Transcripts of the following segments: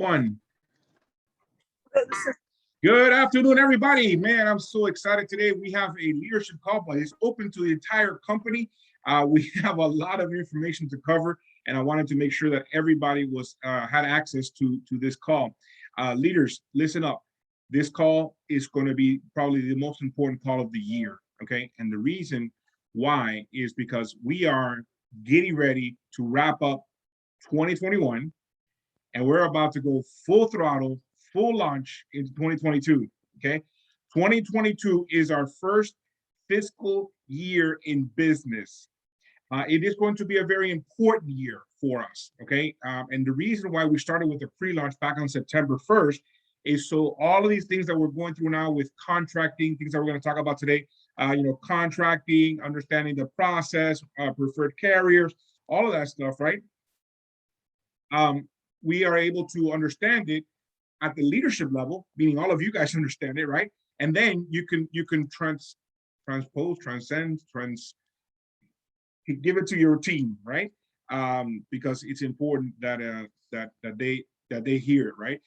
One. Good afternoon, everybody. Man, I'm so excited today. We have a leadership call, but it's open to the entire company. We have a lot of information to cover, and I wanted to make sure that everybody had access to this call. Leaders, listen up. This call is going to be probably the most important call of the year, okay? And the reason why is because we are getting ready to wrap up 2021, and we're about to go full throttle, full launch into 2022, okay? 2022 is our first fiscal year in business. It is going to be a very important year for us, okay? And the reason why we started with the pre-launch back on September 1st is so all of these things that we're going through now with contracting, things that we're going to talk about today, contracting, understanding the process, preferred carriers, all of that stuff, right? We are able to understand it at the leadership level, meaning all of you guys understand it, right? And then you can transpose, transcend, give it to your team, right? Because it's important that they hear it, right?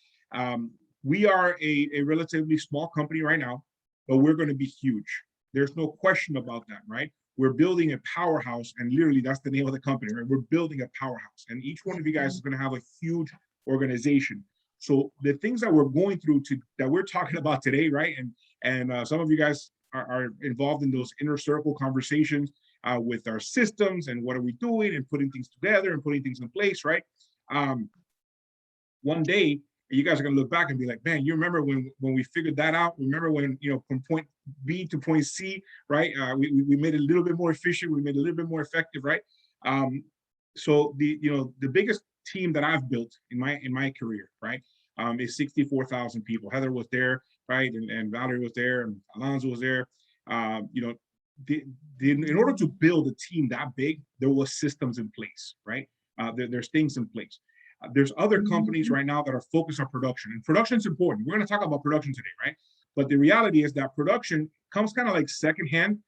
We are a relatively small company right now, but we're going to be huge. There's no question about that, right? We're building a powerhouse, and literally that's the name of the company, right? We're building a powerhouse, and each one of you guys is going to have a huge organization. So the things that we're going through that we're talking about today, right? And some of you guys are involved in those inner circle conversations with our systems and what are we doing and putting things together and putting things in place, right? One day, you guys are going to look back and be like, man, you remember when we figured that out? Remember when, from point B to point C, right? We made it a little bit more efficient. We made it a little bit more effective, right? So the biggest team that I've built in my career, right, is 64,000 people. Heather was there, right, and Valerie was there, and Alonzo was there. In order to build a team that big, there was systems in place, right? There's things in place. There's other companies right now that are focused on production, and production is important. We're going to talk about production today, right? But the reality is that production comes kind of like secondhand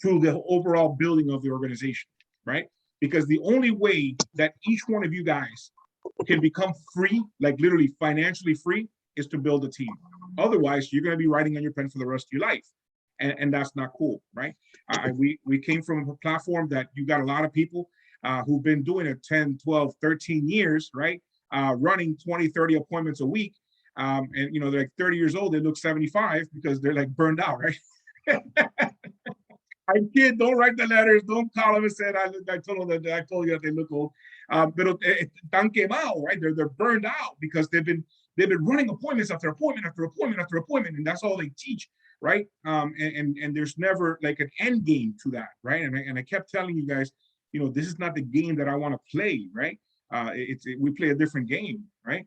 to the overall building of the organization, right? Because the only way that each one of you guys can become free, like literally financially free, is to build a team. Otherwise, you're going to be writing on your pen for the rest of your life. And that's not cool, right? We came from a platform that you got a lot of people who've been doing it 10, 12, 13 years, right? Running 20, 30 appointments a week. And, they're like 30 years old, they look 75 because they're like burned out, right? I kid, don't write the letters, don't call them and say, I told you that they look old. But están quemados, right? They're burned out because they've been running appointments after appointment after appointment after appointment, and that's all they teach, right? And there's never like an end game to that, right? And I kept telling you guys, this is not the game that I want to play, right? We play a different game, right?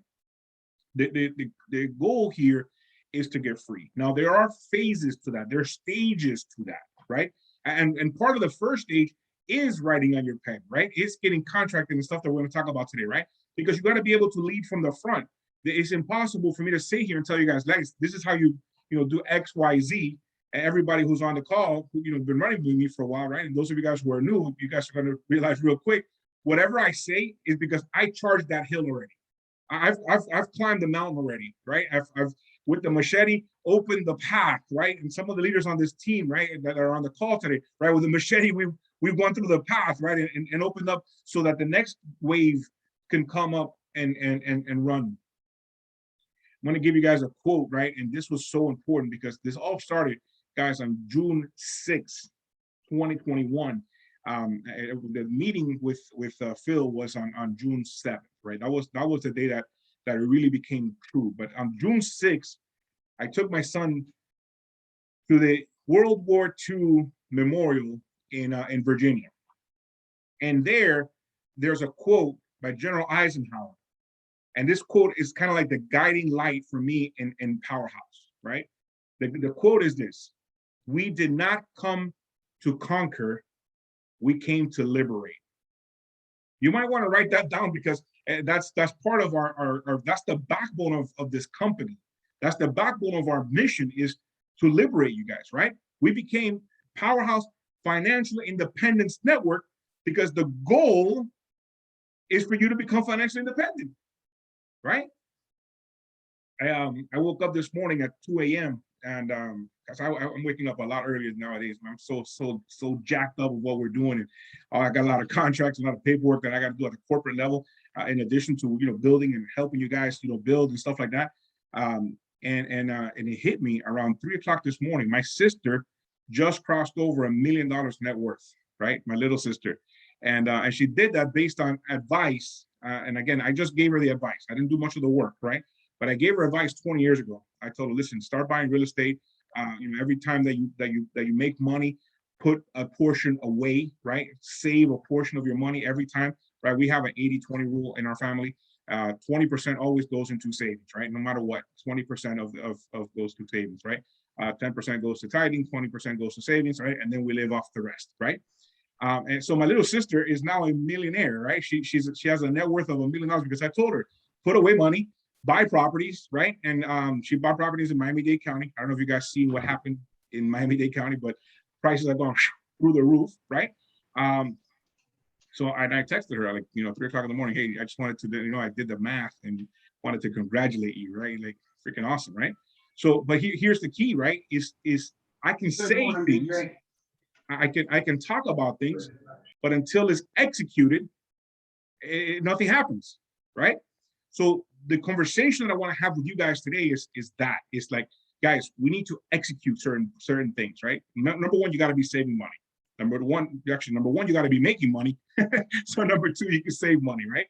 The goal here is to get free. Now there are phases to that. There are stages to that, right? And part of the first stage is writing on your pen, right? It's getting contracted and stuff that we're going to talk about today, right? Because you got to be able to lead from the front. It's impossible for me to sit here and tell you guys, this is how you do X, Y, Z. And everybody who's on the call, who been running with me for a while, right? And those of you guys who are new, you guys are going to realize real quick, whatever I say is because I charged that hill already. I've climbed the mountain already, right? I've with the machete opened the path, right? And some of the leaders on this team, right, that are on the call today, right, with the machete, we've gone through the path, right, and opened up so that the next wave can come up and run. I'm going to give you guys a quote, right? And this was so important because this all started, guys, on June 6th, 2021. The meeting with Phil was on June 7th, right? That was the day that it really became true. But on June 6th, I took my son to the World War II Memorial in Virginia. And there's a quote by General Eisenhower. And this quote is kind of like the guiding light for me in Powerhouse, right? The quote is this: "We did not come to conquer, we came to liberate." You might want to write that down because that's part of our that's the backbone of this company. That's the backbone of our mission, is to liberate you guys, right? We became Powerhouse Financial Independence Network because the goal is for you to become financially independent, right? I woke up this morning at 2 a.m. and because I'm waking up a lot earlier nowadays. I'm so jacked up with what we're doing, and I got a lot of contracts, a lot of paperwork that I got to do at the corporate level, in addition to building and helping you guys build and stuff like that. And it hit me around 3 o'clock this morning. My sister just crossed over $1 million net worth, right? My little sister, and she did that based on advice. And again, I just gave her the advice. I didn't do much of the work, right? But I gave her advice 20 years ago. I told her, listen, start buying real estate. Every time that you make money, put a portion away, right? Save a portion of your money every time, right? We have an 80-20 rule in our family. 20% always goes into savings, right? No matter what, 20% of goes to savings, right? 10% goes to tithing, 20% goes to savings, right? And then we live off the rest, right? And so my little sister is now a millionaire, right? She has a net worth of $1 million because I told her, put away money, buy properties, right? And she bought properties in Miami-Dade County. I don't know if you guys seen what happened in Miami-Dade County, but prices have gone through the roof, right? So I texted her like, 3 o'clock in the morning, hey, I just wanted to, I did the math and wanted to congratulate you, right? Like freaking awesome, right? So, but here's the key, right? Is I can say things, I can talk about things, but until it's executed, nothing happens, right? So the conversation that I want to have with you guys today is that it's like, guys, we need to execute certain things, right? Number one, you got to be saving money. Number one, you got to be making money. So number two, you can save money, right?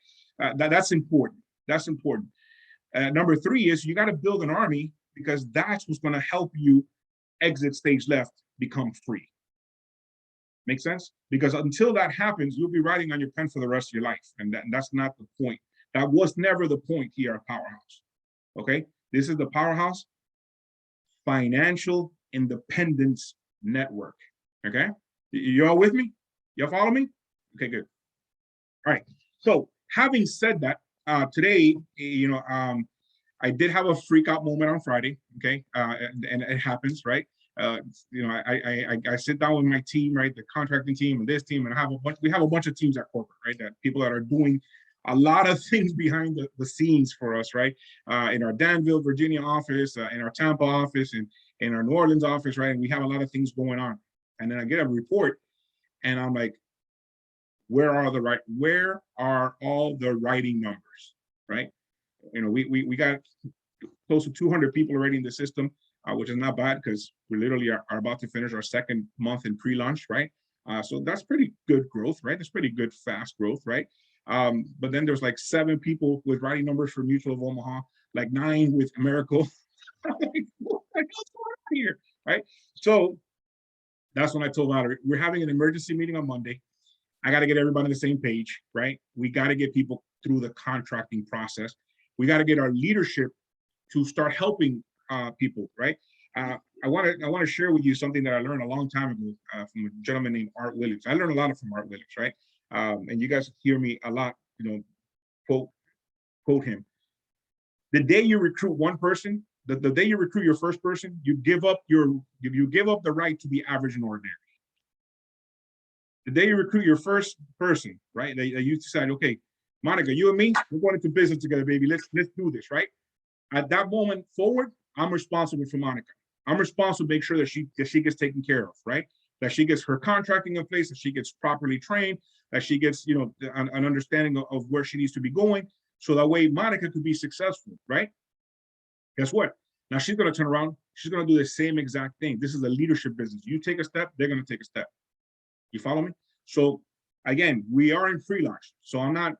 That's important. That's important. Number three is you got to build an army, because that's what's going to help you exit stage left, become free. Make sense? Because until that happens, you'll be writing on your pen for the rest of your life. And that's not the point. That was never the point here at Powerhouse. Okay? This is the Powerhouse Financial Independence Network. Okay? You all with me? You all follow me? Okay, good. All right. So having said that, today, I did have a freak out moment on Friday. Okay, and it happens, right? I sit down with my team, right, the contracting team and this team, and we have a bunch of teams at corporate, right? That people that are doing a lot of things behind the scenes for us, right? In our Danville, Virginia office, in our Tampa office, and in our New Orleans office, right? And we have a lot of things going on. And then I get a report, and I'm like, where are all the writing numbers, right? We got close to 200 people already in the system, which is not bad because we literally are about to finish our second month in pre-launch, right? So that's pretty good growth, right? That's pretty good fast growth, right? But then there's like 7 people with writing numbers for Mutual of Omaha, like 9 with Americo. What's going on here, right? So that's when I told Valerie, we're having an emergency meeting on Monday. I got to get everybody on the same page, right? We got to get people through the contracting process. We got to get our leadership to start helping people, right? I want to share with you something that I learned a long time ago from a gentleman named Art Williams. I learned a lot from Art Williams, right? And you guys hear me a lot, quote him. The day you recruit one person, the day you recruit your first person, you give up the right to be average and ordinary. The day you recruit your first person, right? That you decide, okay, Monica, you and me, we're going into business together, baby. Let's do this, right? At that moment forward, I'm responsible for Monica. I'm responsible to make sure that she gets taken care of, right? That she gets her contracting in place, that she gets properly trained, that she gets, an understanding of where she needs to be going, so that way Monica could be successful, right? Guess what? Now she's going to turn around. She's going to do the same exact thing. This is a leadership business. You take a step, they're going to take a step. You follow me? So again, we are in pre-launch. So I'm not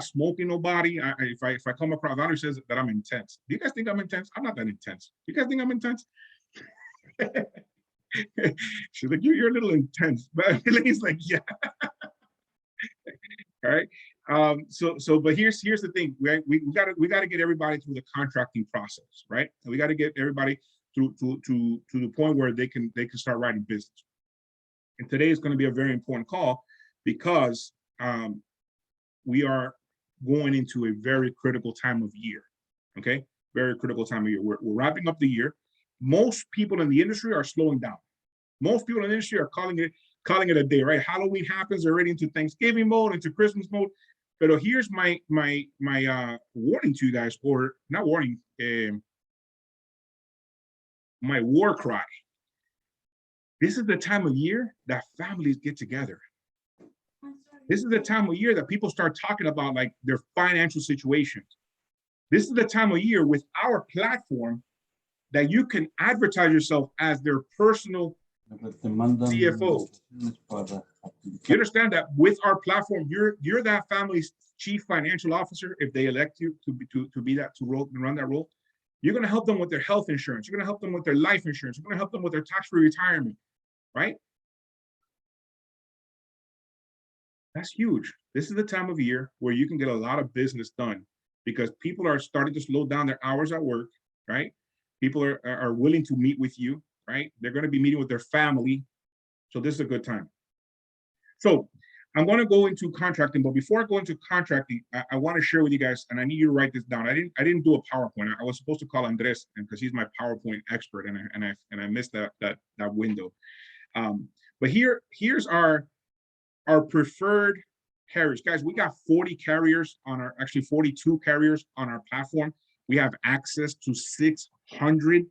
smoking nobody. If I come across, Valerie says that I'm intense. Do you guys think I'm intense? I'm not that intense. You guys think I'm intense? She's like, you're a little intense. But Elaine's like, yeah. All right. But here's the thing. We got to get everybody through the contracting process, right? And we got to get everybody to the point where they can start writing business. And today is going to be a very important call because we are going into a very critical time of year. Okay, very critical time of year. We're wrapping up the year. Most people in the industry are slowing down. Most people in the industry are calling it a day, right? Halloween happens already into Thanksgiving mode, into Christmas mode. But here's my warning to you guys, or not warning, my war cry. This is the time of year that families get together. This is the time of year that people start talking about like their financial situations. This is the time of year with our platform that you can advertise yourself as their personal CFO. You understand that with our platform, you're that family's chief financial officer if they elect you to be that, to run that role. You're going to help them with their health insurance. You're going to help them with their life insurance. You're going to help them with their tax-free retirement, right? That's huge. This is the time of year where you can get a lot of business done because people are starting to slow down their hours at work, right? People are willing to meet with you, right? They're going to be meeting with their family. So this is a good time. So I'm going to go into contracting, but before I go into contracting, I want to share with you guys, and I need you to write this down. I didn't do a PowerPoint. I was supposed to call Andres because he's my PowerPoint expert, and I missed that window. But here's our preferred carriers. Guys, we got 40 carriers on our, actually 42 carriers on our platform. We have access to 600.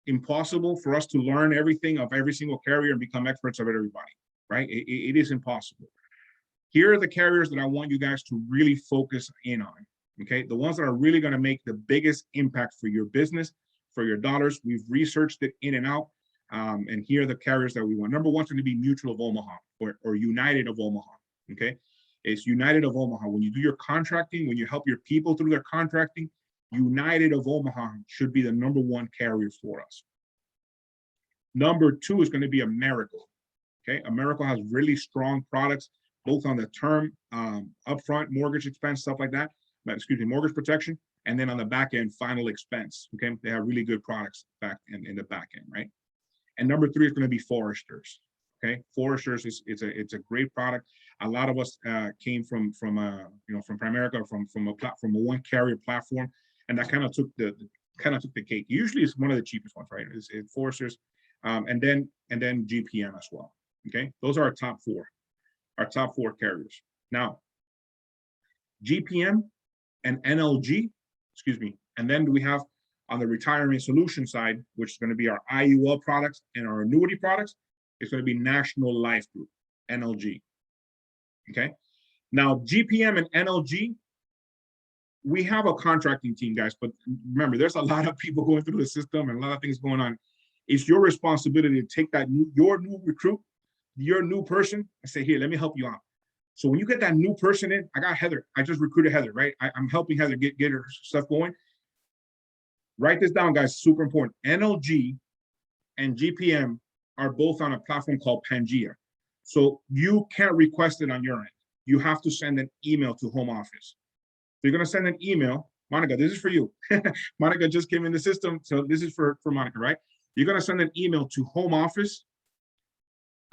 Impossible for us to learn everything of every single carrier and become experts of everybody, right? It is impossible. Here are the carriers that I want you guys to really focus in on, okay? The ones that are really gonna make the biggest impact for your business, for your dollars. We've researched it in and out, and here are the carriers that we want. Number one's gonna be Mutual of Omaha or United of Omaha, okay? It's United of Omaha. When you do your contracting, when you help your people through their contracting, United of Omaha should be the number one carrier for us. Number two is going to be Americo. Okay, Americo has really strong products, both on the term, upfront mortgage expense, stuff like that. Excuse me, mortgage protection, and then on the back end, final expense. Okay, they have really good products back in the back end, right? And number three is going to be Foresters. Okay, Foresters is a great product. A lot of us came from Primerica, from a one carrier platform. And that kind of took the cake. Usually it's one of the cheapest ones, right? It's Foresters, and then GPM as well. Okay, those are our top four carriers. Now, GPM and NLG, excuse me, and then we have on the retirement solution side, which is going to be our IUL products and our annuity products. It's going to be National Life Group, NLG. Okay, now GPM and NLG. We have a contracting team, guys, but remember, there's a lot of people going through the system and a lot of things going on. It's your responsibility to take that your new recruit, your new person, and say, here, let me help you out. So when you get that new person in, I got Heather. I just recruited Heather, right? I'm helping Heather get her stuff going. Write this down, guys. Super important. NLG and GPM are both on a platform called Pangea. So you can't request it on your end. You have to send an email to home office. You're going to send an email. Monica, this is for you. Monica just came in the system, so this is for Monica, right? You're going to send an email to home office.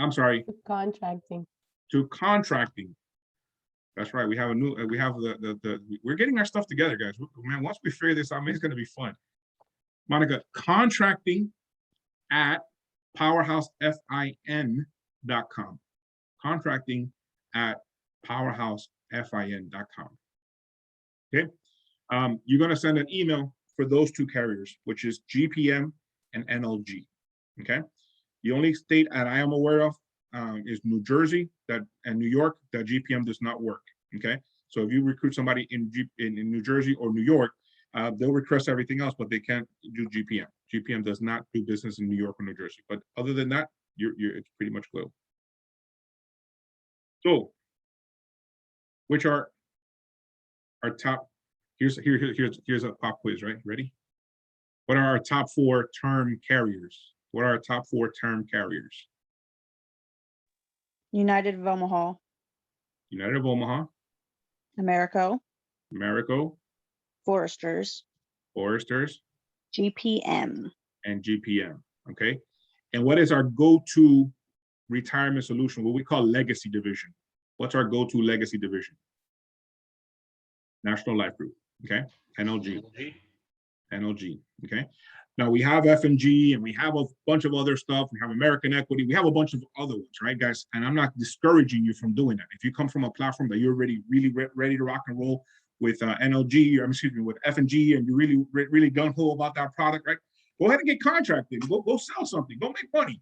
I'm sorry. To contracting. To contracting. That's right. We have we're getting our stuff together, guys. Man, once we figure this out, man, it's going to be fun. Monica, contracting at powerhousefin.com. Contracting at powerhousefin.com. Okay, you're going to send an email for those two carriers, which is GPM and NLG. Okay, the only state that I am aware of is New Jersey and New York that GPM does not work. Okay, so if you recruit somebody in New Jersey or New York, they'll request everything else, but they can't do GPM. GPM does not do business in New York or New Jersey. But other than that, it's pretty much clear. So, which are our top? Here's a pop quiz, right? Ready? What are our top four term carriers? What are our top four term carriers? United of Omaha. United of Omaha. Americo. Foresters. GPM. And GPM. Okay. And what is our go-to retirement solution? What we call legacy division. What's our go-to legacy division? National Life Group. Okay. NLG. Okay. Now we have F&G and we have a bunch of other stuff. We have American Equity. We have a bunch of other ones, right, guys? And I'm not discouraging you from doing that. If you come from a platform that you're really ready to rock and roll with NLG, or excuse me, with F&G, and you're really gung-ho about that product, right? Go ahead and get contracted. Go sell something. Go make money.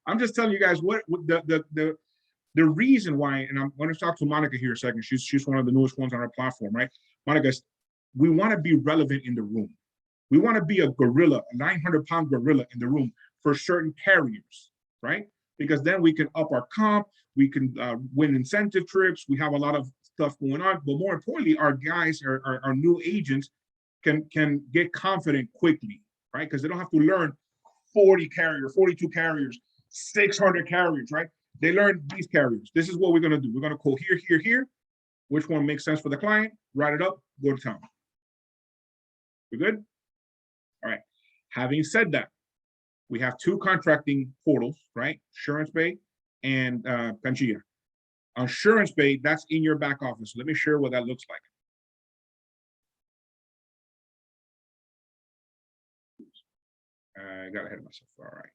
I'm just telling you guys what the reason why, and I'm going to talk to Monica here a second. She's one of the newest ones on our platform, right? Monica, we want to be relevant in the room. We want to be a gorilla, a 900-pound gorilla in the room for certain carriers, right? Because then we can up our comp, we can win incentive trips. We have a lot of stuff going on, but more importantly, our guys, our new agents can get confident quickly, right? Because they don't have to learn 40 carriers, 42 carriers, 600 carriers, right? They learn these carriers. This is what we're going to do. We're going to call here, here, here. Which one makes sense for the client? Write it up, go to town. We're good? All right. Having said that, we have two contracting portals, right? Assurance Bay and Panchia. Assurance Bay, that's in your back office. Let me share what that looks like. I got ahead of myself. All right.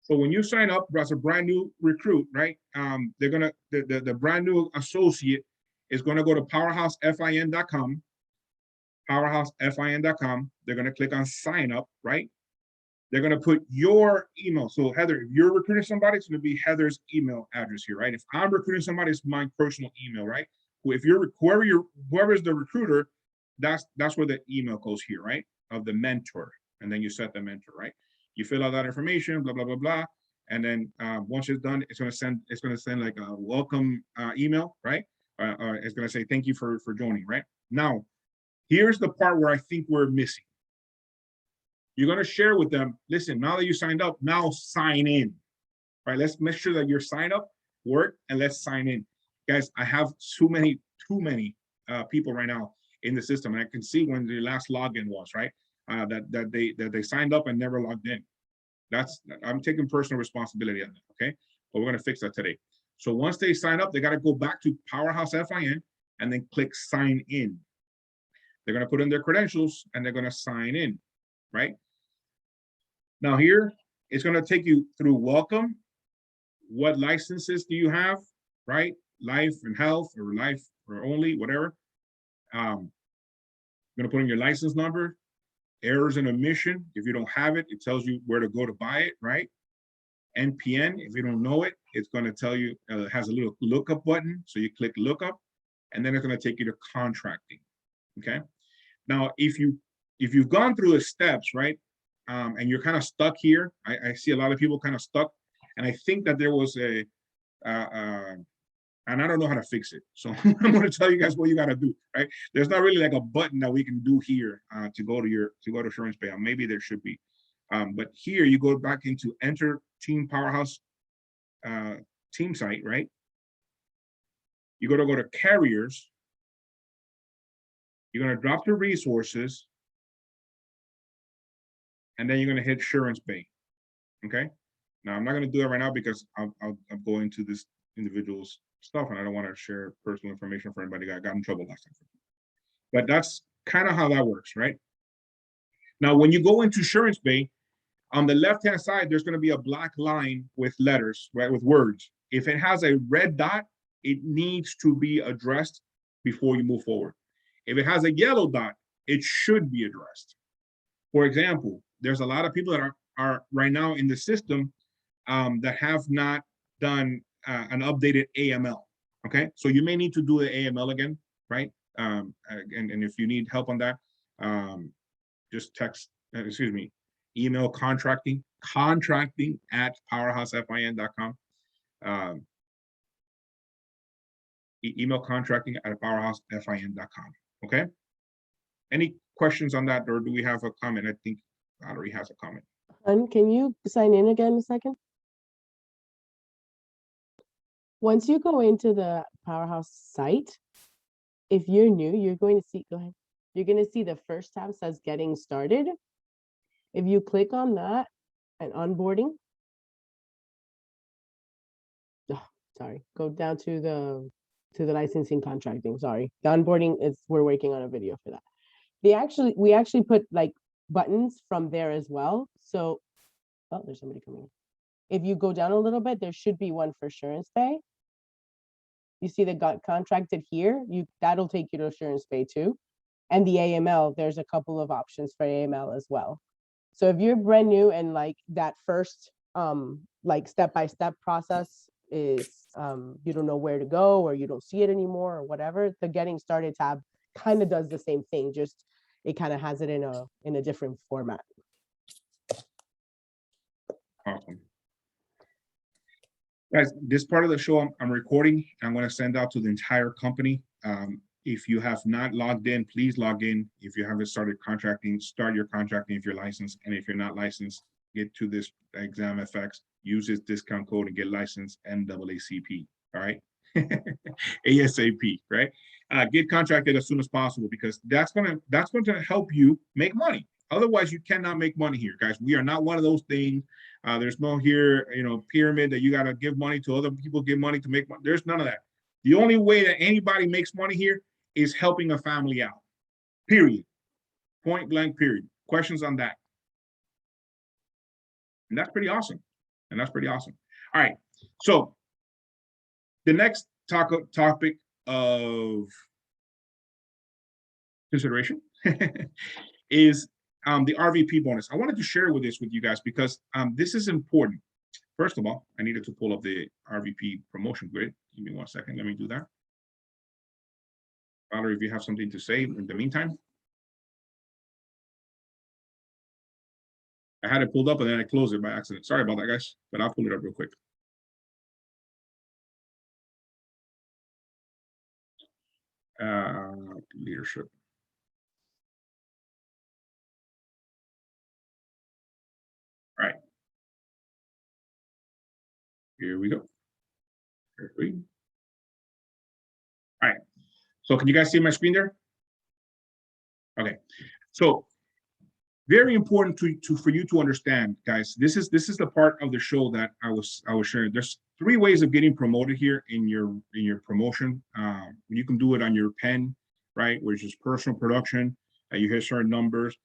So when you sign up as a brand new recruit, right? They're gonna the brand new associate is gonna go to powerhousefin.com. Powerhousefin.com. They're gonna click on sign up, right? They're gonna put your email. So Heather, if you're recruiting somebody, it's gonna be Heather's email address here, right? If I'm recruiting somebody, it's my personal email, right? If you're whoever's the recruiter, that's where the email goes here, right? Of the mentor, and then you set the mentor, right? You fill out that information, blah blah blah blah, and then once it's done, it's gonna send like a welcome email, right? It's gonna say thank you for joining, right? Now, here's the part where I think we're missing. You're gonna share with them. Listen, now that you signed up, now sign in, right? Let's make sure that your sign up worked, and let's sign in, guys. I have too many people right now in the system, and I can see when the last login was, right? That they signed up and never logged in. I'm taking personal responsibility on that, okay? But we're gonna fix that today. So once they sign up, they gotta go back to Powerhouse FIN and then click sign in. They're gonna put in their credentials and they're gonna sign in, right? Now here, it's gonna take you through welcome. What licenses do you have, right? Life and health, or life or only, whatever. You're gonna put in your license number. Errors and omission, if you don't have it, it tells you where to go to buy it, right? NPN, if you don't know it, it's going to tell you, it has a little lookup button. So you click lookup, and then it's going to take you to contracting, okay? Now, if you've gone through the steps, right, and you're kind of stuck here, I see a lot of people kind of stuck, and I think that there was and I don't know how to fix it. So I'm going to tell you guys what you got to do, right? There's not really like a button that we can do here to go to Assurance Bay. Maybe there should be. But here you go back into enter Team Powerhouse team site, right? You're going to go to carriers. You're going to drop the resources. And then you're going to hit Assurance Bay, okay? Now, I'm not going to do that right now because I'll go into this individual's stuff, and I don't want to share personal information for anybody that got in trouble last time. But that's kind of how that works, right? Now, when you go into Assurance Bay, on the left-hand side, there's going to be a black line with letters, right, with words. If it has a red dot, it needs to be addressed before you move forward. If it has a yellow dot, it should be addressed. For example, there's a lot of people that are right now in the system that have not done an updated AML, okay? So you may need to do the AML again, right? And if you need help on that, just text, email contracting at powerhousefin.com. Email contracting at powerhousefin.com, okay? Any questions on that, or do we have a comment? I think Valerie has a comment. Can you sign in again a second? Once you go into the Powerhouse site, if you're new, you're going to see, go ahead. You're going to see the first tab says getting started. If you click on that and onboarding, sorry, go down to the licensing contracting. Sorry, the onboarding is, we're working on a video for that. We actually put like buttons from there as well. So, oh, there's somebody coming in. If you go down a little bit, there should be one for Assurance Pay. You see the got contracted here, that'll take you to Assurance Pay too. And the AML, there's a couple of options for AML as well. So if you're brand new and like that first like step-by-step process is you don't know where to go or you don't see it anymore or whatever, the getting started tab kind of does the same thing, just it kind of has it in a different format. Awesome. Guys, this part of the show I'm recording. I'm going to send out to the entire company. If you have not logged in, please log in. If you haven't started contracting, start your contracting if you're licensed. And if you're not licensed, get to this Exam FX, use this discount code and get licensed NAACP. All right. ASAP, right? Get contracted as soon as possible because that's going to help you make money. Otherwise, you cannot make money here, guys. We are not one of those things. There's no here, pyramid that you got to give money to other people, give money to make money. There's none of that. The only way that anybody makes money here is helping a family out, period. Point blank, period. Questions on that? And that's pretty awesome. All right. So the next topic of consideration is the RVP bonus. I wanted to share with you guys because this is important. First of all, I needed to pull up the RVP promotion grid. Give me 1 second. Let me do that. Valerie, if you have something to say in the meantime. I had it pulled up and then I closed it by accident. Sorry about that, guys, but I'll pull it up real quick. Leadership. All right. Here we go. All right. So can you guys see my screen there? Okay. So very important for you to understand, guys. This is the part of the show that I was sharing. There's 3 ways of getting promoted here in your promotion. You can do it on your pen, right, which is personal production. You hit certain numbers.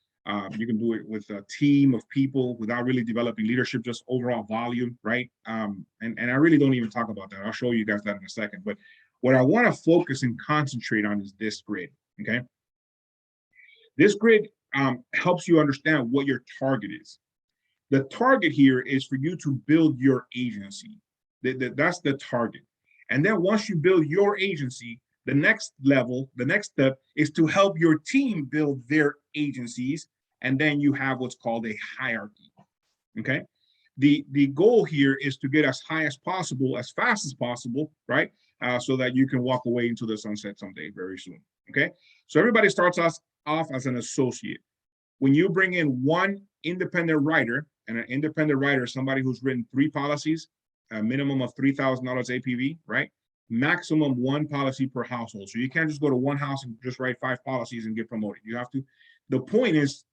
You can do it with a team of people without really developing leadership, just overall volume, right? And I really don't even talk about that. I'll show you guys that in a second. But what I want to focus and concentrate on is this grid, okay? This grid helps you understand what your target is. The target here is for you to build your agency. That's the target. And then once you build your agency, the next level, the next step is to help your team build their agencies. And then you have what's called a hierarchy, okay? The goal here is to get as high as possible, as fast as possible, right? So that you can walk away into the sunset someday very soon, okay? So everybody starts off as an associate. When you bring in one independent writer, and an independent writer is somebody who's written 3 policies, a minimum of $3,000 APV, right? Maximum 1 policy per household. So you can't just go to one house and just write 5 policies and get promoted. You have to, the point is,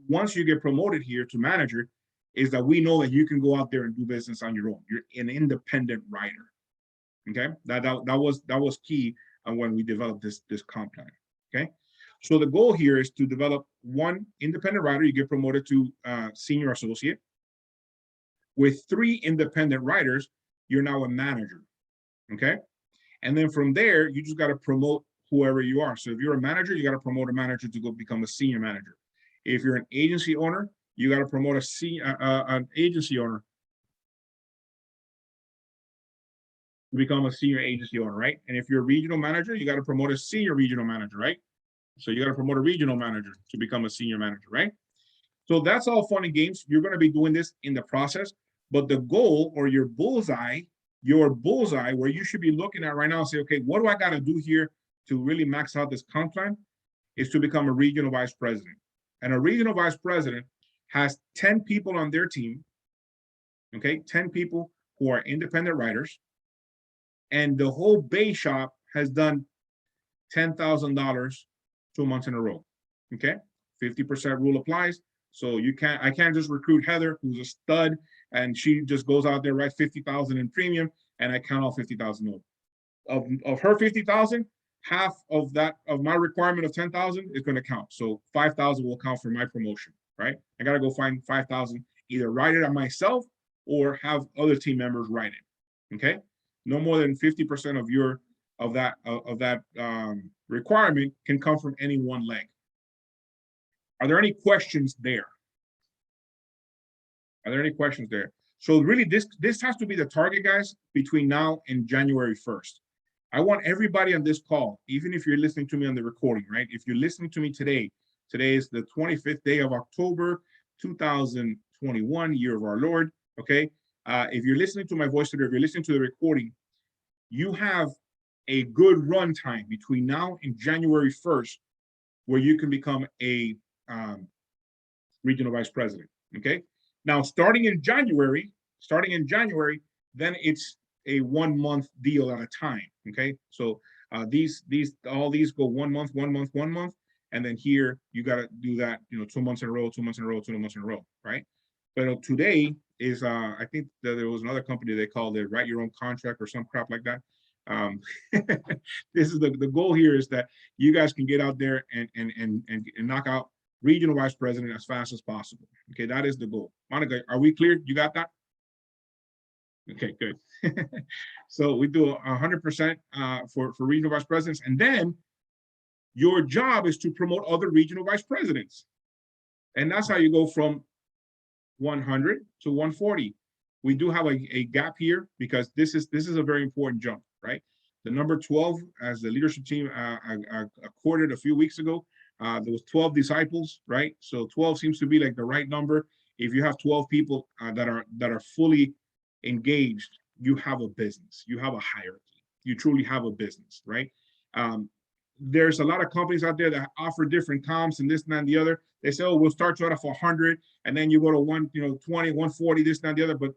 once you get promoted here to manager, is that we know that you can go out there and do business on your own. You're an independent writer. Okay, that was key when we developed this comp plan. Okay, so the goal here is to develop 1 independent writer. You get promoted to senior associate. With 3 independent writers, you're now a manager. Okay, and then from there, you just got to promote whoever you are. So if you're a manager, you got to promote a manager to go become a senior manager. If you're an agency owner, you got to promote an agency owner to become a senior agency owner, right? And if you're a regional manager, you got to promote a senior regional manager, right? So you got to promote a regional manager to become a senior manager, right? So that's all fun and games. You're going to be doing this in the process, but the goal or your bullseye where you should be looking at right now and say, okay, what do I got to do here to really max out this comp plan is to become a regional vice president. And a regional vice president has 10 people on their team, okay? 10 people who are independent writers, and the whole base shop has done $10,000 2 months in a row, okay? 50% rule applies. So I can't just recruit Heather, who's a stud, and she just goes out there, writes 50,000 in premium, and I count all 50,000 of her 50,000, half of that, of my requirement of 10,000 is going to count. So 5,000 will count for my promotion, right? I got to go find 5,000, either write it on myself or have other team members write it. Okay. No more than 50% of your, of that requirement can come from any one leg. Are there any questions there? Are there any questions there? So really, this has to be the target, guys, between now and January 1st. I want everybody on this call, even if you're listening to me on the recording, right? If you're listening to me today, today is the 25th day of October, 2021, year of our Lord, okay? If you're listening to my voice today, if you're listening to the recording, you have a good run time between now and January 1st, where you can become a regional vice president, okay? Now, starting in January, then it's a 1 month deal at a time, okay? So all these go 1 month, 1 month, 1 month, and then here you got to do that, 2 months in a row, 2 months in a row, 2 months in a row, right? But today is, I think that there was another company they called it write your own contract or some crap like that. This is the goal here is that you guys can get out there and knock out regional vice president as fast as possible. Okay, that is the goal. Monica, are we clear? You got that? Okay, good. So we do 100% for regional vice presidents, and then your job is to promote other regional vice presidents, and that's how you go from 100 to 140. We do have a gap here because this is a very important jump, right? The number 12, as the leadership team accorded a few weeks ago, there was 12 disciples, right? So 12 seems to be like the right number. If you have 12 people that are fully engaged, you have a business, you have a hierarchy, you truly have a business, right? There's a lot of companies out there that offer different comps and this and that and the other. They say, oh, we'll start you out for 100, and then you go to 20, 140, this and that and the other. But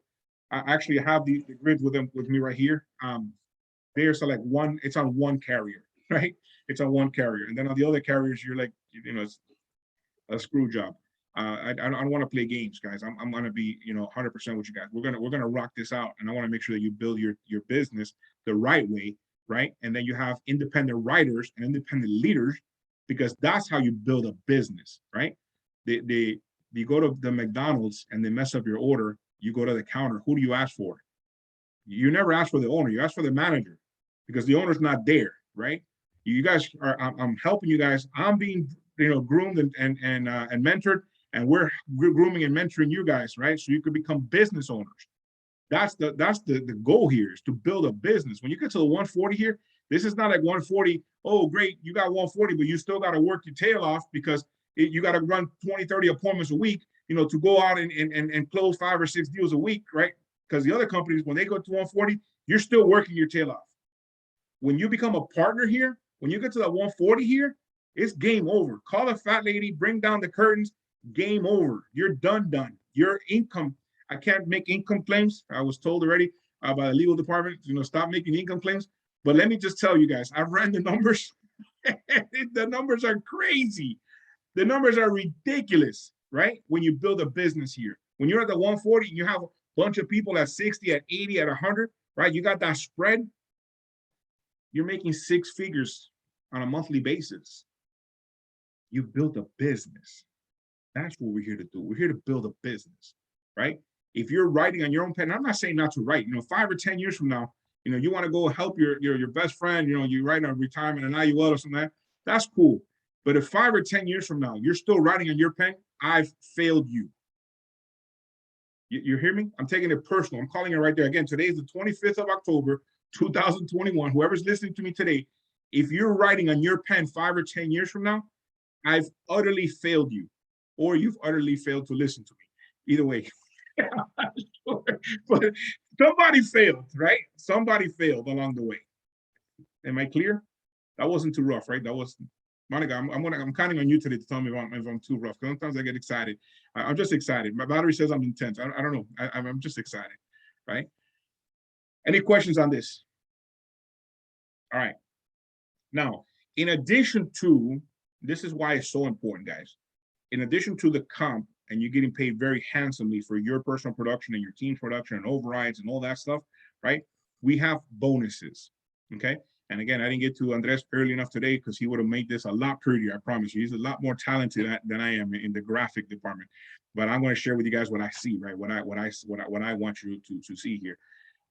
I actually have the grids with me right here. There's like it's on one carrier, right? It's on one carrier, and then on the other carriers, you're like, it's a screw job. I don't want to play games, guys. I'm gonna be 100% with you guys. We're gonna rock this out, and I want to make sure that you build your business the right way, right? And then you have independent writers and independent leaders, because that's how you build a business, right? You go to the McDonald's and they mess up your order. You go to the counter. Who do you ask for? You never ask for the owner. You ask for the manager, because the owner's not there, right? You guys are. I'm helping you guys. I'm being groomed and mentored, and we're grooming and mentoring you guys, right? So you could become business owners. That's the goal here, is to build a business. When you get to the 140 here, this is not like 140. Oh, great, you got 140, but you still got to work your tail off, because you got to run 20, 30 appointments a week, to go out and close 5 or 6 deals a week, right? Because the other companies, when they go to 140, you're still working your tail off. When you become a partner here, when you get to that 140 here, it's game over. Call a fat lady, bring down the curtains, game over. You're done. Your income, I can't make income claims. I was told already by the legal department, stop making income claims. But let me just tell you guys, I've ran the numbers. The numbers are crazy. The numbers are ridiculous, right? When you build a business here, when you're at the 140, you have a bunch of people at 60, at 80, at 100, right? You got that spread. You're making 6 figures on a monthly basis. You've built a business. That's what we're here to do. We're here to build a business, right? If you're writing on your own pen, I'm not saying not to write. 5 or 10 years from now, you want to go help your best friend. You write on retirement and IUL or something like that. That's cool. But if 5 or 10 years from now you're still writing on your pen, I've failed you. You hear me? I'm taking it personal. I'm calling it right there. Again, today is the 25th of October, 2021. Whoever's listening to me today, if you're writing on your pen 5 or 10 years from now, I've utterly failed you, or you've utterly failed to listen to me. Either way. But somebody failed, right? Somebody failed along the way. Am I clear? That wasn't too rough, right? That was, Monica, I'm counting on you today to tell me if I'm too rough. Sometimes I get excited. I'm just excited. My battery says I'm intense. I don't know. I'm just excited, right? Any questions on this? All right. Now, in addition to, this is why it's so important, guys. In addition to the comp, and you're getting paid very handsomely for your personal production and your team's production and overrides and all that stuff, right? We have bonuses, okay? And again, I didn't get to Andres early enough today because he would have made this a lot prettier. I promise you. He's a lot more talented than I am in the graphic department. But I'm going to share with you guys what I see, right? What I want you to see here.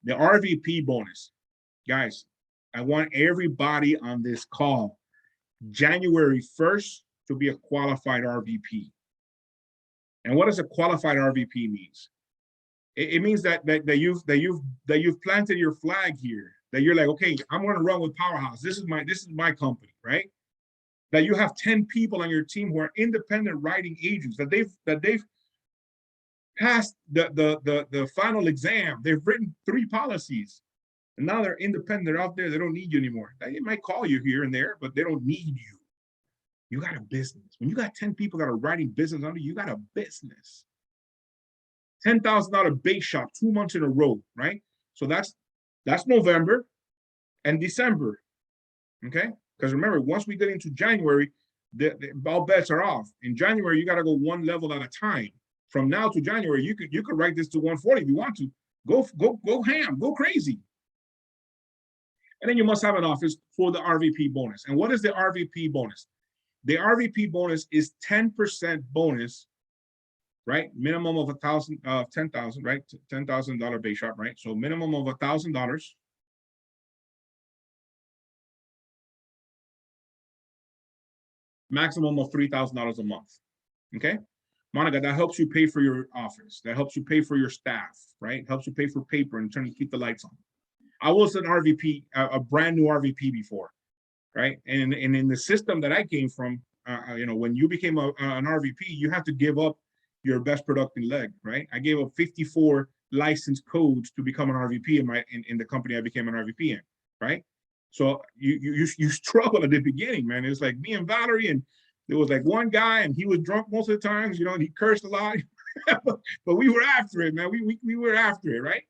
The RVP bonus, guys. I want everybody on this call January 1st to be a qualified RVP. And what does a qualified RVP means? It means that you've planted your flag here. That you're like, okay, I'm going to run with Powerhouse. This is my company, right? That you have 10 people on your team who are independent writing agents. That they've passed the final exam. They've written 3 policies, and now they're independent. They're out there. They don't need you anymore. They might call you here and there, but they don't need you. You got a business. When you got 10 people that are writing business under you, you got a business. $10,000 base shop 2 months in a row, right? So that's November and December, okay? Because remember, once we get into January, the all bets are off. In January, you got to go one level at a time. From now to January, you could write this to 140 if you want to. Go ham, go crazy. And then you must have an office for the RVP bonus. And what is the RVP bonus? The RVP bonus is 10% bonus, right? Minimum of 10,000, right? $10,000 base shop, right? So minimum of $1,000. Maximum of $3,000 a month. Okay, Monica, that helps you pay for your office. That helps you pay for your staff, right? Helps you pay for paper and trying to keep the lights on. I was an RVP, a brand new RVP before, right? And in the system that I came from, when you became an RVP, you have to give up your best productive leg, right? I gave up 54 license codes to become an RVP in the company I became an RVP in, right? So you struggle at the beginning, man. It was like me and Valerie, and there was like one guy, and he was drunk most of the times, and he cursed a lot, but we were after it, man. We were after it, right?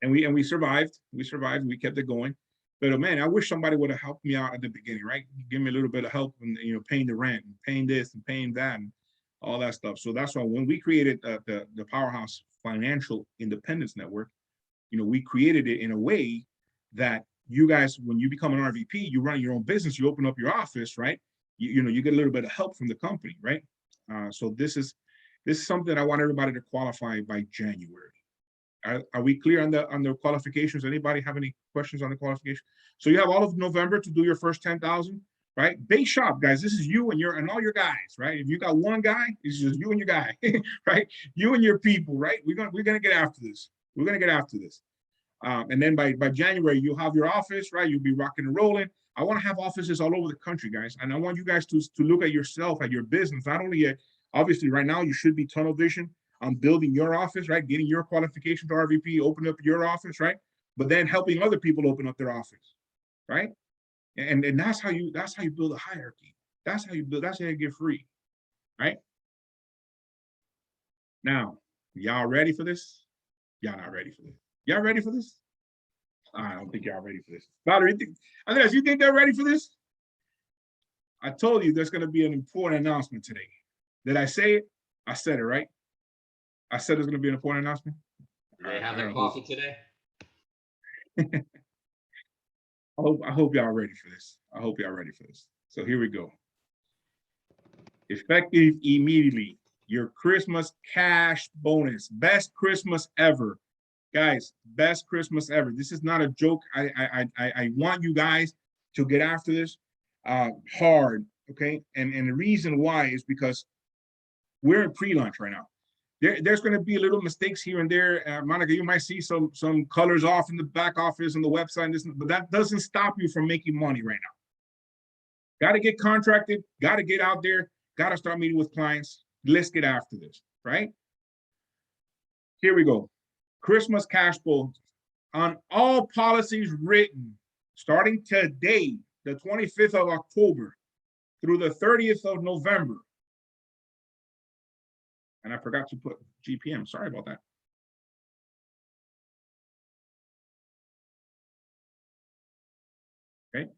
And we survived. We kept it going. But man, I wish somebody would have helped me out at the beginning, right? Give me a little bit of help in paying the rent, and paying this and paying that, and all that stuff. So that's why when we created the Powerhouse Financial Independence Network, we created it in a way that you guys, when you become an RVP, you run your own business, you open up your office, right? You get a little bit of help from the company, right? So this is something I want everybody to qualify by January. Are we clear on the qualifications? Anybody have any questions on the qualification? So you have all of November to do your first 10,000, right? Base shop, guys. This is you and all your guys, right? If you got one guy, it's just you and your guy, right? You and your people, right? We're gonna get after this. We're gonna get after this. And then by January, you'll have your office, right? You'll be rocking and rolling. I want to have offices all over the country, guys. And I want you guys to look at yourself, at your business. Not only obviously right now, you should be tunnel vision on building your office, right? Getting your qualification to RVP, opening up your office, right? But then helping other people open up their office, right? And that's how you build a hierarchy. That's how you get free, right? Now, y'all ready for this? Y'all not ready for this. Y'all ready for this? I don't think y'all ready for this. Valerie, Andres, you think they're ready for this? I told you there's going to be an important announcement today. Did I say it? I said it, right? I said there's going to be an important announcement. Do they have their coffee today? I hope y'all ready for this. I hope y'all ready for this. So here we go. Effective immediately, your Christmas cash bonus. Best Christmas ever. Guys, best Christmas ever. This is not a joke. I want you guys to get after this hard, okay? And the reason why is because we're in pre-launch right now. There's going to be little mistakes here and there. Monica, you might see some colors off in the back office on the website, and this, but that doesn't stop you from making money right now. Got to get contracted. Got to get out there. Got to start meeting with clients. Let's get after this, right? Here we go. Christmas cash bonus on all policies written starting today, the 25th of October through the 30th of November. And I forgot to put GPM. Sorry about that. Okay.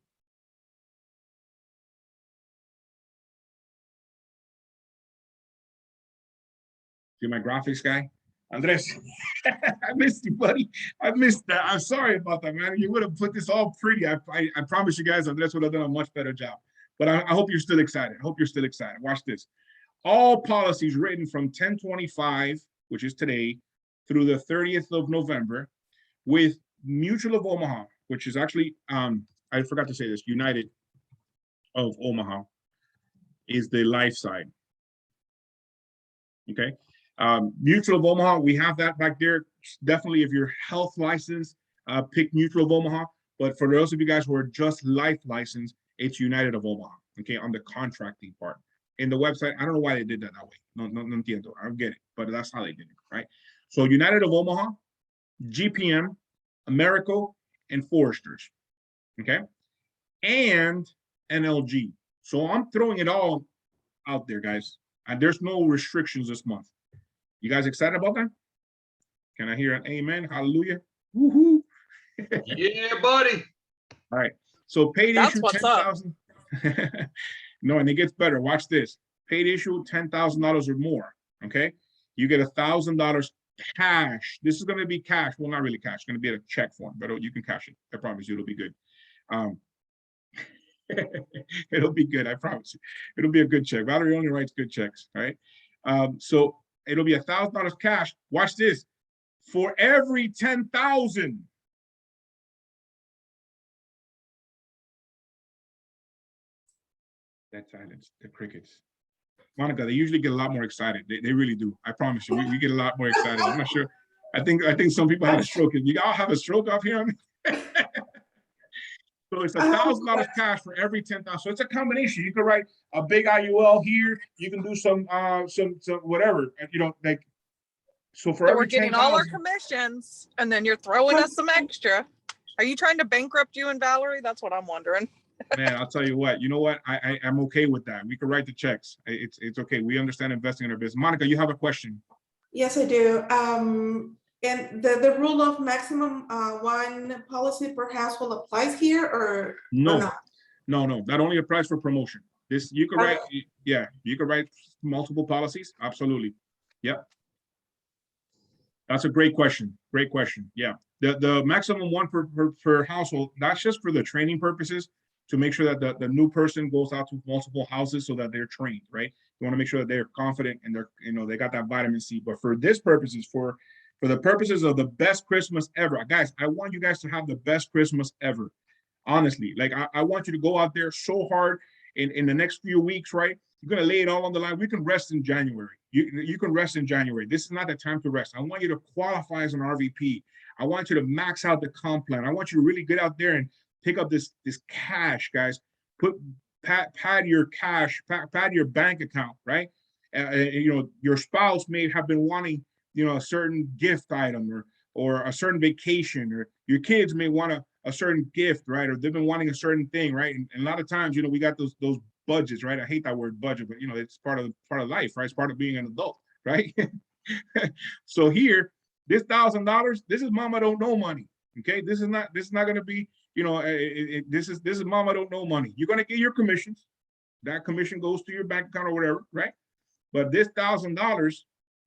See my graphics guy? Andres, I missed you, buddy. I missed that. I'm sorry about that, man. You would have put this all pretty. I promise you guys, Andres would have done a much better job. But I hope you're still excited. I hope you're still excited. Watch this. All policies written from 10/25, which is today, through the 30th of November, with Mutual of Omaha, which is actually, I forgot to say this, United of Omaha is the life side. Okay. Mutual of Omaha, we have that back there. Definitely, if you're health licensed, pick Mutual of Omaha. But for those of you guys who are just life licensed, it's United of Omaha. Okay, on the contracting part. In the website, I don't know why they did that way. No entiendo. I don't get it, but that's how they did it, right? So United of Omaha, GPM, Americo, and Foresters. Okay, and NLG. So I'm throwing it all out there, guys. And there's no restrictions this month. You guys excited about that? Can I hear an amen? Hallelujah. Woohoo. Yeah, buddy. All right. So paid That's issue what's up. 10,000. No, and it gets better. Watch this. Paid issue $10,000 or more. Okay. You get $1,000 cash. This is going to be cash. Well, not really cash. It's going to be a check form, but you can cash it. I promise you it'll be good. It'll be good. I promise you. It'll be a good check. Valerie only writes good checks. Right. So it'll be $1,000 cash. Watch this. For every 10,000. That silence, the crickets. Monica, they usually get a lot more excited. They really do. I promise you, we get a lot more excited. I'm not sure. I think some people had a stroke. You all have a stroke off here. So it's $1,000 cash for every 10,000. So it's a combination. You can write a big IUL here. You can do some whatever. You know, like so for So every we're getting all our 10,000. commissions and then you're throwing us some extra. Are you trying to bankrupt you and Valerie? That's what I'm wondering. Man, I'll tell you what. You know what? I'm okay with that. We can write the checks. It's okay. We understand investing in our business. Monica, you have a question. Yes, I do. And the rule of maximum one policy per household applies here or No, not? no. That only applies for promotion. This you can write. Yeah, you can write multiple policies. Absolutely. Yep. That's a great question. Great question. Yeah. The maximum one per household. That's just for the training purposes, to make sure that the new person goes out to multiple houses so that they're trained, right? You want to make sure that they're confident and they're, they got that vitamin C. But for this purposes, for the purposes of the best Christmas ever, guys, I want you guys to have the best Christmas ever. Honestly, like I want you to go out there so hard in the next few weeks, right? You're gonna lay it all on the line. We can rest in January. You can rest in January. This is not the time to rest. I want you to qualify as an RVP. I want you to max out the comp plan. I want you to really get out there and pick up this cash, guys. Pad your cash, pad your bank account, right? Your spouse may have been wanting, a certain gift item or a certain vacation, or your kids may want a certain gift, right? Or they've been wanting a certain thing, right? And a lot of times, we got those budgets, right? I hate that word budget, but it's part of life, right? It's part of being an adult, right? So here, this $1,000, this is mama don't know money. Okay, this is not going to be, this is mama don't know money. You're going to get your commissions. That commission goes to your bank account or whatever, right? But this $1,000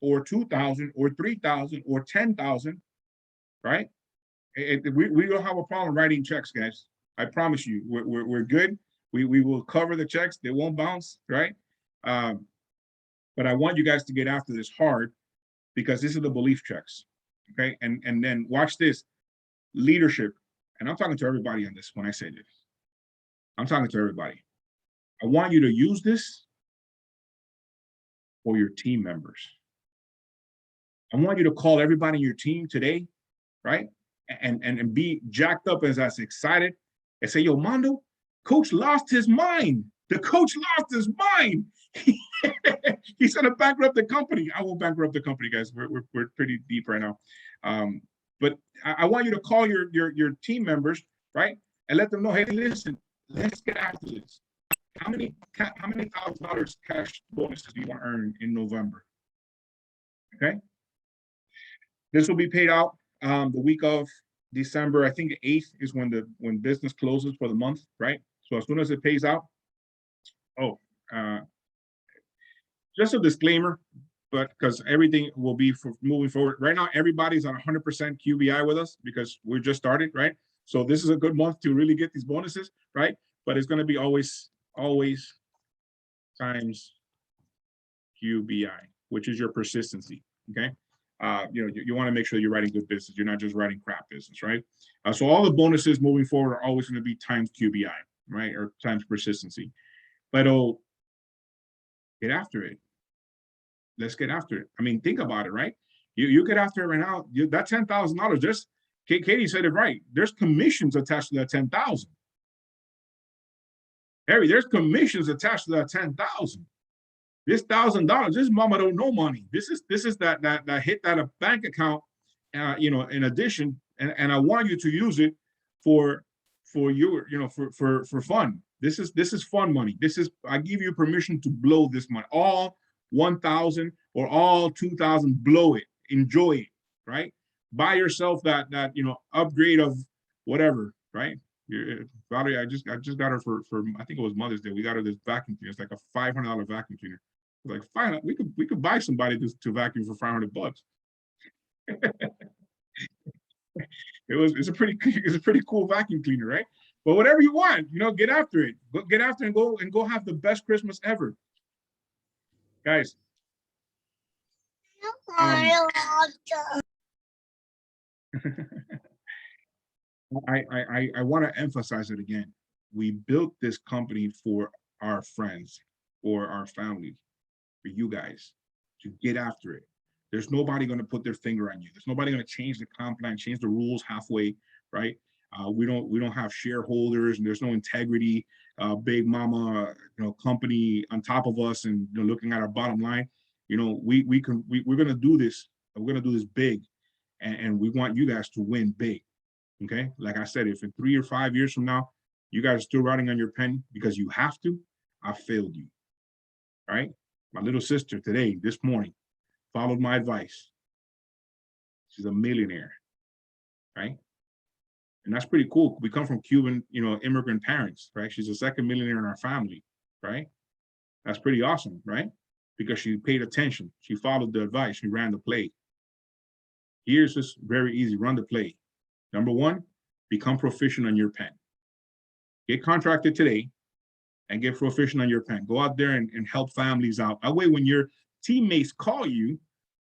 or $2,000 or $3,000 or $10,000, right? We don't have a problem writing checks, guys. I promise you, we're good. We will cover the checks. They won't bounce, right? But I want you guys to get after this hard, because this is the belief checks, okay? And then watch this, leadership. And I'm talking to everybody on this when I say this. I'm talking to everybody. I want you to use this for your team members. I want you to call everybody in your team today, right? And be jacked up as excited and say, yo, Mondo, coach lost his mind. The coach lost his mind. He's gonna bankrupt the company. I won't bankrupt the company, guys. We're pretty deep right now. But I want you to call your team members, right? And let them know, hey, listen, let's get after this. How many $1,000 cash bonuses do you want to earn in November? Okay. This will be paid out the week of December. I think the 8th is when business closes for the month, right? So as soon as it pays out, just a disclaimer, but because everything will be for moving forward. Right now, everybody's on 100% QBI with us because we just started, right? So this is a good month to really get these bonuses, right? But it's going to be always times QBI, which is your persistency, okay? You want to make sure you're writing good business. You're not just writing crap business, right? So all the bonuses moving forward are always going to be times QBI, right? Or times persistency. But get after it. Let's get after it. I mean, think about it, right? You get after it right now. That $10,000. Just Katie said it right. There's commissions attached to that 10,000. Harry, there's commissions attached to that 10,000. This $1,000. This mama don't know money. This is that hit that a bank account. In addition, and I want you to use it for your for fun. This is fun money. I give you permission to blow this money. All 1,000 or all 2,000, blow it, enjoy it, right? Buy yourself that upgrade of whatever, right? Valerie, I just got her for I think it was Mother's Day. We got her this vacuum cleaner. It's like a $500 vacuum cleaner. Like fine, we could buy somebody to vacuum for $500. It's a pretty cool vacuum cleaner, right? But whatever you want, get after it. Get after it and go have the best Christmas ever, guys. I want to emphasize it again. We built this company for our friends, for our family, for you guys to get after it. There's nobody going to put their finger on you. There's nobody going to change the comp plan, change the rules halfway, right? We don't have shareholders, and there's no integrity, big mama, company on top of us and looking at our bottom line. We're going to do this. We're going to do this big, and we want you guys to win big. Okay, like I said, if in 3 or 5 years from now you guys are still writing on your pen because you have to, I failed you. All right, my little sister today, this morning, followed my advice. She's a millionaire, right? And that's pretty cool. We come from Cuban, immigrant parents, right? She's the second millionaire in our family, right? That's pretty awesome, right? Because she paid attention. She followed the advice. She ran the play. Here's just very easy. Run the play. Number one, become proficient on your pen. Get contracted today and get proficient on your pen. Go out there and help families out. That way, when your teammates call you,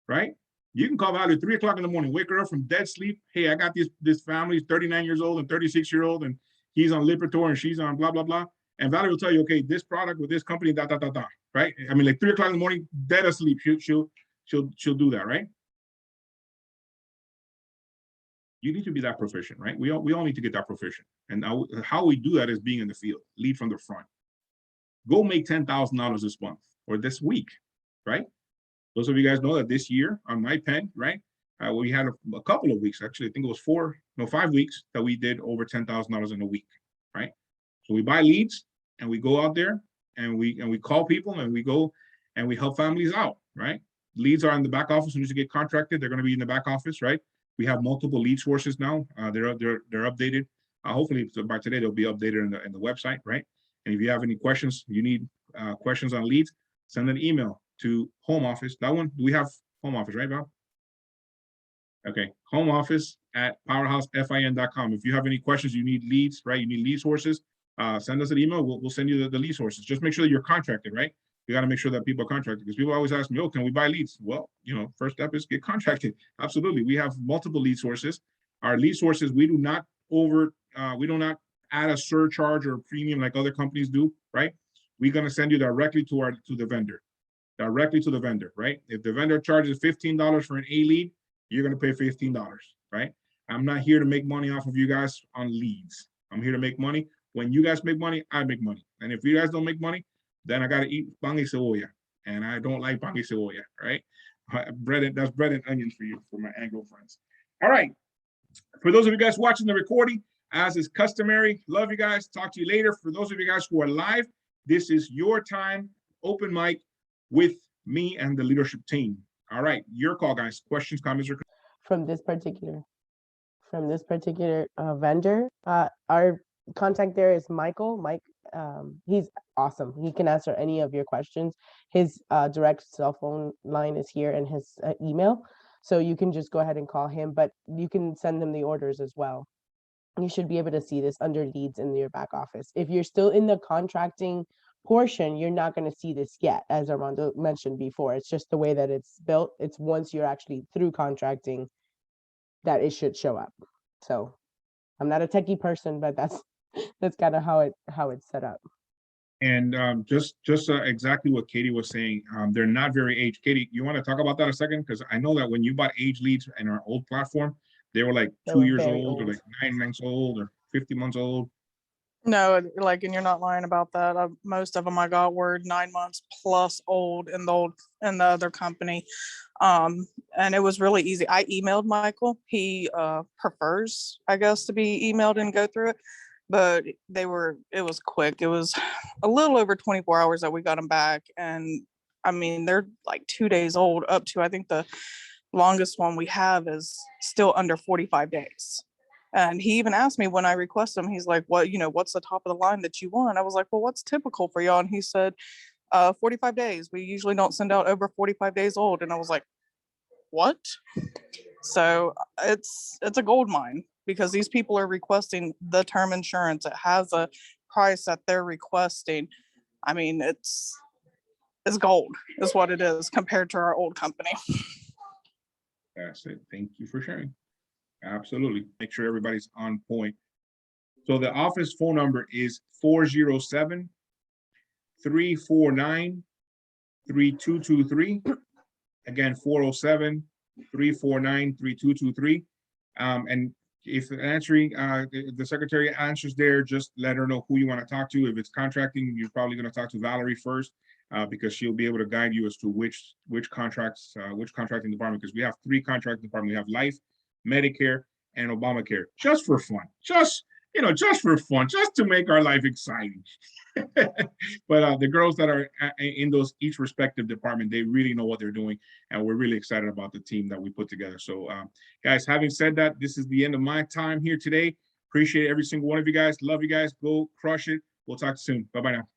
right? You can call Valerie at 3 o'clock in the morning, wake her up from dead sleep. Hey, I got this family, 39 years old and 36-year-old, and he's on Lipitor and she's on blah, blah, blah. And Valerie will tell you, okay, this product with this company, right? I mean, like 3 o'clock in the morning, dead asleep. She'll do that, right? You need to be that proficient, right? We all need to get that proficient. And how we do that is being in the field, lead from the front. Go make $10,000 this month or this week, right? Those of you guys know that this year on my pen, right? We had a couple of weeks, actually, I think it was 5 weeks that we did over $10,000 in a week, right? So we buy leads and we go out there and we call people and we go and we help families out, right? Leads are in the back office. As soon as you get contracted, they're going to be in the back office, right? We have multiple lead sources now. They're updated. Hopefully by today they'll be updated in the website, right? And if you have any questions, you need questions on leads, send an email to home office. That one, we have home office, right, Val? Okay, home office at powerhousefin.com. If you have any questions, you need leads, right? You need lead sources, send us an email. We'll send you the lead sources. Just make sure that you're contracted, right? You got to make sure that people are contracted, because people always ask me, oh, can we buy leads? Well, first step is get contracted. Absolutely. We have multiple lead sources. Our lead sources, we do not add a surcharge or a premium like other companies do, right? We're going to send you directly to the vendor, right? If the vendor charges $15 for an A lead, you're going to pay $15, right? I'm not here to make money off of you guys on leads. I'm here to make money. When you guys make money, I make money. And if you guys don't make money, then I got to eat pan y cebolla. And I don't like pan y cebolla, right? That's bread and onions for you, for my Anglo friends. All right. For those of you guys watching the recording, as is customary, love you guys. Talk to you later. For those of you guys who are live, this is your time, open mic with me and the leadership team. All right, your call, guys. Questions, comments, or From this particular vendor, our contact there is Michael. Mike, he's awesome. He can answer any of your questions. His direct cell phone line is here and his email. So you can just go ahead and call him, but you can send him the orders as well. You should be able to see this under leads in your back office. If you're still in the contracting portion, you're not going to see this yet, as Armando mentioned before. It's just the way that it's built. It's once you're actually through contracting that it should show up. So I'm not a techie person, but that's kind of how it's set up. And just exactly what Katie was saying, they're not very aged. Katie, you want to talk about that a second? Because I know that when you bought age leads in our old platform, they were like They 2 were years very old, or old. like 9 months old, or 50 months old. No, like, and you're not lying about that. Most of them I got were 9 months plus old in the other company. And it was really easy. I emailed Michael. He prefers, I guess, to be emailed and go through it. But it was quick. It was a little over 24 hours that we got them back. And I mean, they're like 2 days old, up to, I think the longest one we have is still under 45 days. And he even asked me when I request them, he's like, what's the top of the line that you want? I was like, well, what's typical for y'all? And he said, 45 days. We usually don't send out over 45 days old. And I was like, what? So it's a gold mine, because these people are requesting the term insurance. It has a price that they're requesting. I mean, it's gold is what it is compared to our old company. That's it. Thank you for sharing. Absolutely. Make sure everybody's on point. So the office phone number is 407-349-3223. Again, 407-349-3223. And if answering, the secretary answers there, just let her know who you want to talk to. If it's contracting, you're probably going to talk to Valerie first, because she'll be able to guide you as to which contracts, which contracting department, because we have 3 contracting departments. We have life, Medicare, and Obamacare, just for fun, just for fun, just to make our life exciting. But the girls that are in those each respective department, they really know what they're doing, and we're really excited about the team that we put together. So guys, having said that, this is the end of my time here today. Appreciate every single one of you guys. Love you guys. Go crush it. We'll talk soon. Bye-bye now.